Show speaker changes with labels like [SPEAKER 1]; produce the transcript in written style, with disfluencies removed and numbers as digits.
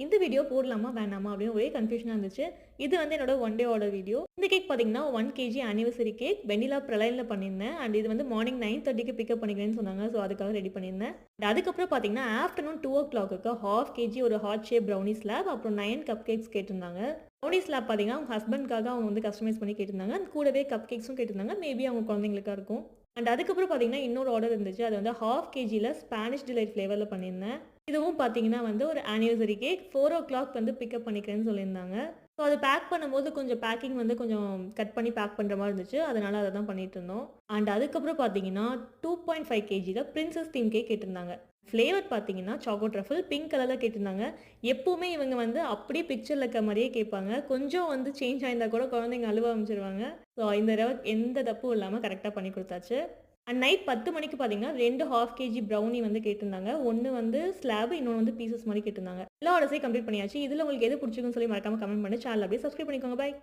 [SPEAKER 1] இந்த வீடியோ போடலாமா வேணாமா அப்படின்னு ஒரே கன்ஃபியூஷனாக இருந்துச்சு. இது வந்து என்னோட ஒன் டே ஆர்டர் வீடியோ. இந்த கேக் பார்த்தீங்கன்னா 1 கேஜி ஆனிவர்சரி கேக் வெண்ணிலா பிரலைனில் பண்ணியிருந்தேன். அண்ட் இது வந்து மார்னிங் 9:30க்கு பிக்கப் பண்ணிக்கிறேன்னு சொன்னாங்க. ஸோ அதுக்காக ரெடி பண்ணியிருந்தேன். அதுக்கப்புறம் பார்த்தீங்கன்னா ஆஃப்டர்நூன் 2:00க்கு 1/2 கேஜி ஒரு ஹார்ட் ஷேப் ப்ரௌனி ஸ்லாப் அப்புறம் 9 கப் கேக்ஸ் கேட்டிருந்தாங்க. ப்ரௌனி ஸ்லாப் பார்த்தீங்கன்னா அவங்க ஹஸ்பண்ட்காக அவங்க வந்து கஸ்டமைஸ் பண்ணி கேட்டிருந்தாங்க. அது கூடவே கப் கேக்ஸும் கேட்டிருந்தாங்க. மேபி அவங்க குழந்தைங்களுக்கா இருக்கும். அண்ட் அதுக்கப்புறம் பார்த்தீங்கன்னா இன்னொரு ஆர்டர் இருந்துச்சு. அது வந்து 1/2 கேஜியில் ஸ்பானிஷ் டிலைட் ஃப்ளேவரில் பண்ணியிருந்தேன். இதுவும் பார்த்தீங்கன்னா வந்து ஒரு ஆனிவர்சரி கேக் 4:00 வந்து பிக்கப் பண்ணிக்கிறேன்னு சொல்லியிருந்தாங்க. ஸோ அது பேக் பண்ணும்போது கொஞ்சம் பேக்கிங் வந்து கொஞ்சம் கட் பண்ணி பேக் பண்ணுற மாதிரி இருந்துச்சு. அதனால அதை தான் பண்ணிட்டு இருந்தோம். அண்ட் அதுக்கப்புறம் பார்த்தீங்கன்னா 2.5 கேஜியில் பிரின்சஸ் தீம் கேக் கேட்டிருந்தாங்க. ஃப்ளேவர் பார்த்தீங்கன்னா சாக்கோ ட்ரஃபிள் பிங்க் கலரில் கேட்டிருந்தாங்க. எப்போவுமே இவங்க வந்து அப்படியே பிக்சரில் இருக்க மாதிரியே கேட்பாங்க. கொஞ்சம் வந்து சேஞ்ச் ஆயிருந்தா கூட குழந்தைங்க அழுவ ஆரம்பிச்சிருவாங்க. ஸோ இந்த தடவை எந்த தப்பும் இல்லாமல் கரெக்டாக பண்ணி கொடுத்தாச்சு. அண்ட் நைட் 10 மணிக்கு பார்த்தீங்கன்னா 2 1/2 கேஜி ப்ரௌனி வந்து கேட்டிருந்தாங்க. ஒன்று வந்து ஸ்லாப், இன்னொன்று வந்து பீசஸ் மாதிரி கேட்டிருந்தாங்க. எல்லா ஆர்டர்ஸையும் கம்ப்ளீட் பண்ணியாச்சு. இதில் உங்களுக்கு எது பிடிச்சிருக்குன்னு சொல்லி மறக்காம கமெண்ட் பண்ணி சேனல் அப்படியே சப்ஸ்கிரைப் பண்ணிக்கோங்க. பாய்.